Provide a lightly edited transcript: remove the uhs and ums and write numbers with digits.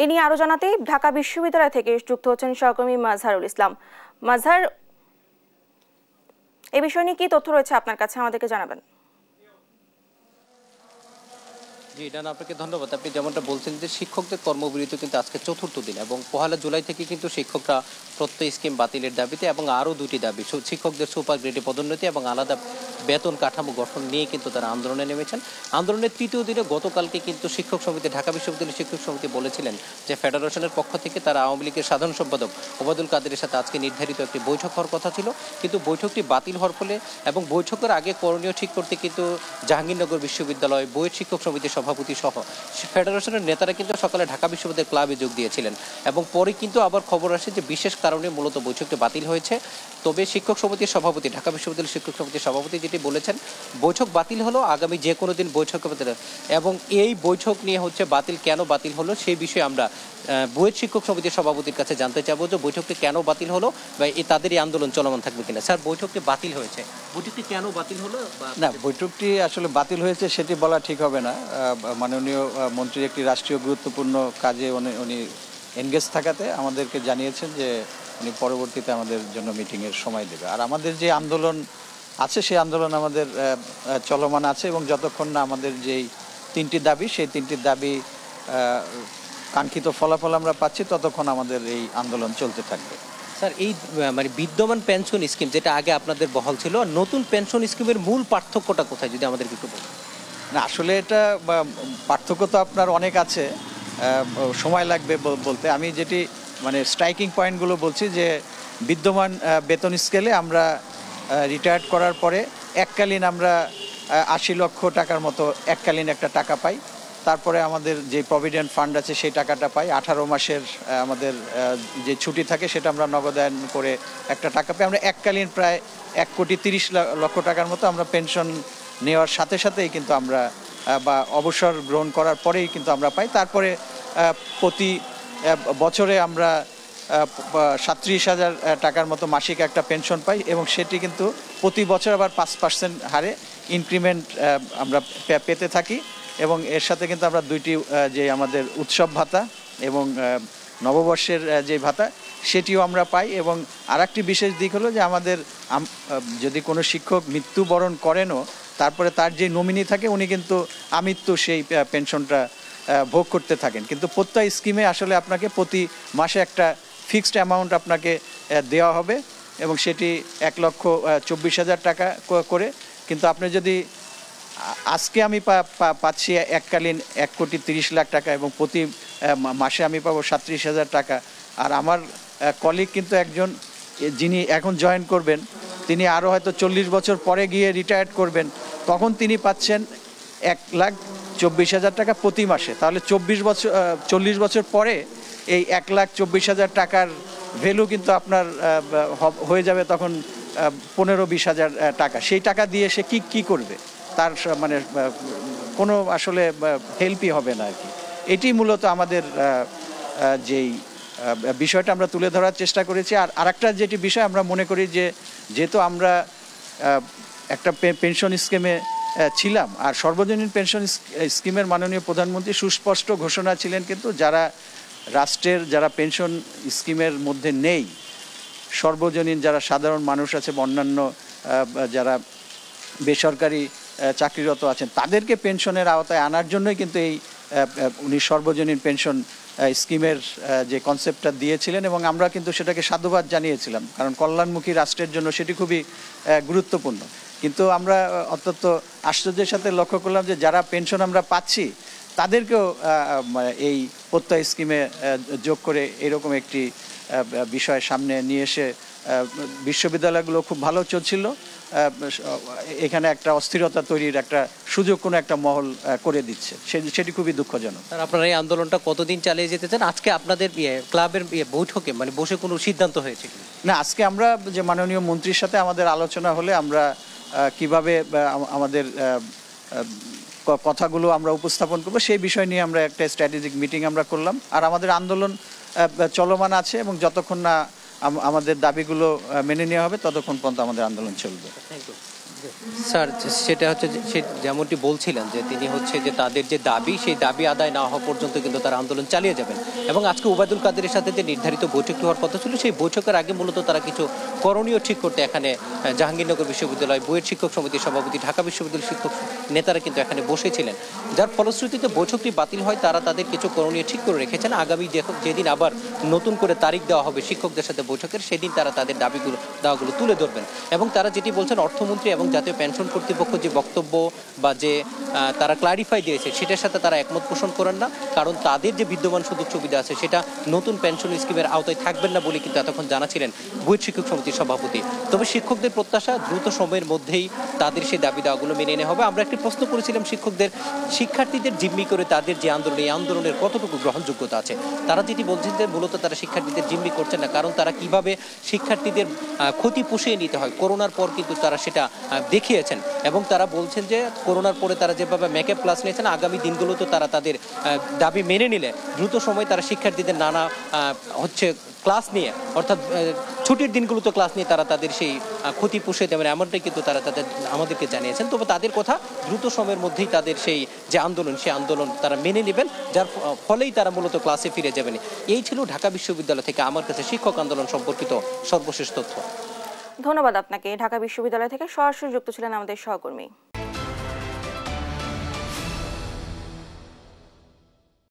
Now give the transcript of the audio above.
এ নিয়ে আরো জানাতে ঢাকা বিশ্ববিদ্যালয় থেকে যুক্ত হচ্ছেন সহকর্মী মাজহারুল ইসলাম। মাজহার, এই বিষয় নিয়ে কি তথ্য রয়েছে আপনার কাছে, আমাদেরকে জানাবেন। জি ডানা, আপনাকে ধন্যবাদ। আপনি যেমনটা বলছেন যে শিক্ষকদের কর্মবিরতি কিন্তু আজকে চতুর্থ দিন এবং 1 জুলাই থেকে কিন্তু শিক্ষকরা প্রত্যয় স্কিম বাতিলের দাবিতে এবং আরও দুটি দাবি, শিক্ষকদের সুপার গ্রেডে পদোন্নতি এবং আলাদা বেতন কাঠামো গঠন নিয়ে কিন্তু তারা আন্দোলনে নেমেছেন। আন্দোলনের তৃতীয় দিনে গতকালকে কিন্তু শিক্ষক সমিতি, ঢাকা বিশ্ববিদ্যালয় শিক্ষক সমিতি বলেছিলেন যে ফেডারেশনের পক্ষ থেকে তারা আওয়ামী লীগের সাধারণ সম্পাদক ওবায়দুল কাদেরের সাথে আজকে নির্ধারিত একটি বৈঠক হওয়ার কথা ছিল, কিন্তু বৈঠকটি বাতিল হওয়ার ফলে এবং বৈঠকের আগে করণীয় ঠিক করতে কিন্তু জাহাঙ্গীরনগর বিশ্ববিদ্যালয়, বুয়েট শিক্ষক সমিতির সভাপতি সহ ফেডারেশনের নেতারা কিন্তু সকালে ঢাকা বিশ্ববিদ্যালয় ক্লাবে যোগ দিয়েছিলেন এবং পরে কিন্তু আবার খবর আসে যে বিশেষ কারণে মূলত বৈঠকটি বাতিল হয়েছে। তবে শিক্ষক সমিতির সভাপতি, ঢাকা বিশ্ববিদ্যালয় শিক্ষক সমিতির সভাপতি যেটি বলেছেন, বৈঠক বাতিল হলো, আগামী যে কোনো দিন বৈঠক হবে এবং এই বৈঠক নিয়ে হচ্ছে বাতিল কেন বাতিল হলো সেই বিষয়ে আমরা বুয়েট শিক্ষক সমিতির সভাপতির কাছে জানতে চাবো যে বৈঠকটি কেন বাতিল হলো বা তাদের এই আন্দোলন চলমান থাকবে কিনা। স্যার, বৈঠকটি বাতিল হয়েছে, বৈঠকটি কেন বাতিল হলো? না, বৈঠকটি আসলে বাতিল হয়েছে সেটি বলা ঠিক হবে না। মাননীয় মন্ত্রী একটি রাষ্ট্রীয় গুরুত্বপূর্ণ কাজে উনি এনগেজ থাকাতে আমাদেরকে জানিয়েছেন যে উনি পরবর্তীতে আমাদের জন্য মিটিংয়ের সময় দেবে। আর আমাদের যে আন্দোলন আছে সেই আন্দোলন আমাদের চলমান আছে এবং যতক্ষণ না আমাদের যেই 3টি দাবি, সেই 3টির দাবি কাঙ্ক্ষিত ফলাফল আমরা পাচ্ছি ততক্ষণ আমাদের এই আন্দোলন চলতে থাকবে। স্যার, এই মানে বিদ্যমান পেনশন স্কিম যেটা আগে আপনাদের বহাল ছিল, নতুন পেনশন স্কিমের মূল পার্থক্যটা কোথায় যদি আমাদেরকে একটু বলেন। না, আসলে এটা পার্থক্য তো আপনার অনেক আছে, সময় লাগবে বলতে। আমি যেটি মানে স্ট্রাইকিং পয়েন্টগুলো বলছি যে বিদ্যমান বেতন স্কেলে আমরা রিটায়ার্ড করার পরে এককালীন আমরা 80 লক্ষ টাকার মতো এককালীন একটা টাকা পাই। তারপরে আমাদের যে প্রভিডেন্ট ফান্ড আছে সেই টাকাটা পাই। 18 মাসের আমাদের যে ছুটি থাকে সেটা আমরা নগদায়ন করে একটা টাকা পাই। আমরা এককালীন প্রায় 1,30 লক্ষ টাকার মতো আমরা পেনশন নেওয়ার সাথে সাথেই কিন্তু আমরা বা অবসর গ্রহণ করার পরেই কিন্তু আমরা পাই। তারপরে প্রতি বছরে আমরা 37,000 টাকার মতো মাসিক একটা পেনশন পাই এবং সেটি কিন্তু প্রতি বছর আবার 5% হারে ইনক্রিমেন্ট আমরা পেতে থাকি। এবং এর সাথে কিন্তু আমরা 2টি যে আমাদের উৎসব ভাতা এবং নববর্ষের যে ভাতা সেটিও আমরা পাই। এবং আরেকটি বিশেষ দিক হলো যে আমাদের যদি কোনো শিক্ষক মৃত্যুবরণ করেনও তারপরে তার যে নমিনি থাকে উনি কিন্তু আমৃত্যু সেই পেনশনটা ভোগ করতে থাকেন। কিন্তু প্রত্যয় স্কিমে আসলে আপনাকে প্রতি মাসে একটা ফিক্সড অ্যামাউন্ট আপনাকে দেওয়া হবে এবং সেটি 1,24,000 টাকা করে। কিন্তু আপনি যদি আজকে আমি পাচ্ছি এককালীন 1,30,00,000 টাকা এবং প্রতি মাসে আমি পাবো 37,000 টাকা। আর আমার কলিগ কিন্তু একজন যিনি এখন জয়েন করবেন তিনি আরও হয়তো 40 বছর পরে গিয়ে রিটায়ার্ড করবেন, তখন তিনি পাচ্ছেন 1,24,000 টাকা প্রতি মাসে। তাহলে 40 বছর পরে এই 1,24,000 টাকার ভ্যালু কিন্তু আপনার হয়ে যাবে তখন 15-20,000 টাকা। সেই টাকা দিয়ে সে কি করবে? তার মানে কোনো আসলে হেল্পই হবে না আর কি। এটি মূলত আমাদের যেই বিষয়টা আমরা তুলে ধরার চেষ্টা করেছি। আর আরেকটা যেটি বিষয় আমরা মনে করি যে যেহেতু আমরা একটা পেনশন স্কিমে ছিলাম আর সর্বজনীন পেনশন স্কিমের মাননীয় প্রধানমন্ত্রী সুস্পষ্ট ঘোষণা ছিলেন কিন্তু যারা রাষ্ট্রের যারা পেনশন স্কিমের মধ্যে নেই, সর্বজনীন যারা সাধারণ মানুষ আছে বা অন্যান্য যারা বেসরকারি চাকরিরত আছেন তাদেরকে পেনশনের আওতায় আনার জন্যই কিন্তু এই উনি সর্বজনীন পেনশন স্কিমের যে কনসেপ্টটা দিয়েছিলেন এবং আমরা কিন্তু সেটাকে সাধুবাদ জানিয়েছিলাম, কারণ কল্যাণমুখী রাষ্ট্রের জন্য সেটি খুবই গুরুত্বপূর্ণ। কিন্তু আমরা অত্যন্ত আশ্চর্যের সাথে লক্ষ্য করলাম যে যারা পেনশন আমরা পাচ্ছি তাদেরকেও এই প্রত্যয় স্কিমে যোগ করে এরকম একটি বিষয় সামনে নিয়ে এসে বিশ্ববিদ্যালয়গুলো খুব ভালো চলছিল, এখানে একটা অস্থিরতা তৈরির একটা সুযোগ কোনো একটা মহল করে দিচ্ছে, সেটি খুবই দুঃখজনক। স্যার, আপনারা এই আন্দোলনটা কতদিন চালিয়ে যেতে চান? আজকে আপনাদের ক্লাবের বৈঠকে মানে বসে কোনো সিদ্ধান্ত হয়েছে না? আজকে আমরা যে মাননীয় মন্ত্রীর সাথে আমাদের আলোচনা হলে আমরা কিভাবে আমাদের কথাগুলো আমরা উপস্থাপন করবো সেই বিষয় নিয়ে আমরা একটা স্ট্র্যাটেজিক মিটিং আমরা করলাম। আর আমাদের আন্দোলন চলমান আছে এবং যতক্ষণ না আমাদের দাবিগুলো মেনে নেওয়া হবে ততক্ষণ পর্যন্ত আমাদের আন্দোলন চলবে। Thank you. স্যার সেটা হচ্ছে যেমনটি বলছিলেন যে তিনি হচ্ছে যে তাদের যে দাবি সেই দাবি আদায় না হওয়া পর্যন্ত কিন্তু তারা আন্দোলন চালিয়ে যাবেন। এবং আজকে ওবায়দুল কাদেরের সাথে যে নির্ধারিত বৈঠকটি হওয়ার কথা ছিল সেই বৈঠকের আগে মূলত তারা কিছু করণীয় ঠিক করতে এখানে জাহাঙ্গীরনগর বিশ্ববিদ্যালয় বুয়েট শিক্ষক সমিতির সভাপতি, ঢাকা বিশ্ববিদ্যালয়ের শিক্ষক নেতারা কিন্তু এখানে বসেছিলেন, যার ফলশ্রুতিতে বৈঠকটি বাতিল হয়। তারা তাদের কিছু করণীয় ঠিক করে রেখেছেন। আগামী যেদিন আবার নতুন করে তারিখ দেওয়া হবে শিক্ষকদের সাথে বৈঠকের, সেদিন তারা তাদের দাওয়াগুলো তুলে ধরবেন। এবং তারা যেটি বলছেন, অর্থমন্ত্রী এবং জাতীয় পেনশন কর্তৃপক্ষ যে বক্তব্য বা যে তারা ক্লারিফাই দিয়েছে সেটার সাথে তারা একমত পোষণ করেন না, কারণ তাদের যে বিদ্যমান সুযোগ সুবিধা আছে সেটা নতুন পেনশন স্কিমের আওতায় থাকবেন না বলে কিন্তু এতক্ষণ জানাছিলেন বুয়েট শিক্ষক সমিতির সভাপতি। তবে শিক্ষকদের প্রত্যাশা দ্রুত সময়ের মধ্যেই তাদের সেই দাবি দাওয়াগুলো মেনে নেওয়া হবে। আমরা একটি প্রশ্ন করেছিলাম শিক্ষার্থীদের জিম্মি করে তাদের যে আন্দোলন, এই আন্দোলনের কতটুকু গ্রহণযোগ্যতা আছে। তারা যেটি বলছেন যে মূলত তারা শিক্ষার্থীদের জিম্মি করছেন না, কারণ তারা কিভাবে শিক্ষার্থীদের ক্ষতি পুষিয়ে নিতে হয় করোনার পর কিন্তু তারা সেটা দেখিয়েছেন। এবং তারা বলছেন যে করোনার পরে তারা যেভাবে মেকআপ ক্লাস নিয়েছেন, আগামী দিনগুলোতে তারা তাদের দাবি মেনে নিলে দ্রুত সময় তারা শিক্ষার্থীদের নানা ক্লাস নিয়ে, অর্থাৎ ছুটির দিনগুলোতে ক্লাস নিয়ে তারা তাদের সেই ক্ষতি পুষিয়ে দেবেন, এমনটাই কিন্তু তারা আমাদেরকে জানিয়েছেন। তবে তাদের কথা দ্রুত সময়ের মধ্যেই তাদের সেই যে আন্দোলন, সেই আন্দোলন তারা মেনে নেবেন, যার ফলেই তারা মূলত ক্লাসে ফিরে যাবেন। এই ছিল ঢাকা বিশ্ববিদ্যালয় থেকে আমার কাছে শিক্ষক আন্দোলন সম্পর্কিত সর্বশেষ তথ্য। ধন্যবাদ আপনাকে। ঢাকা বিশ্ববিদ্যালয় থেকে সরাসরি যুক্ত ছিলেন আমাদের সহকর্মী।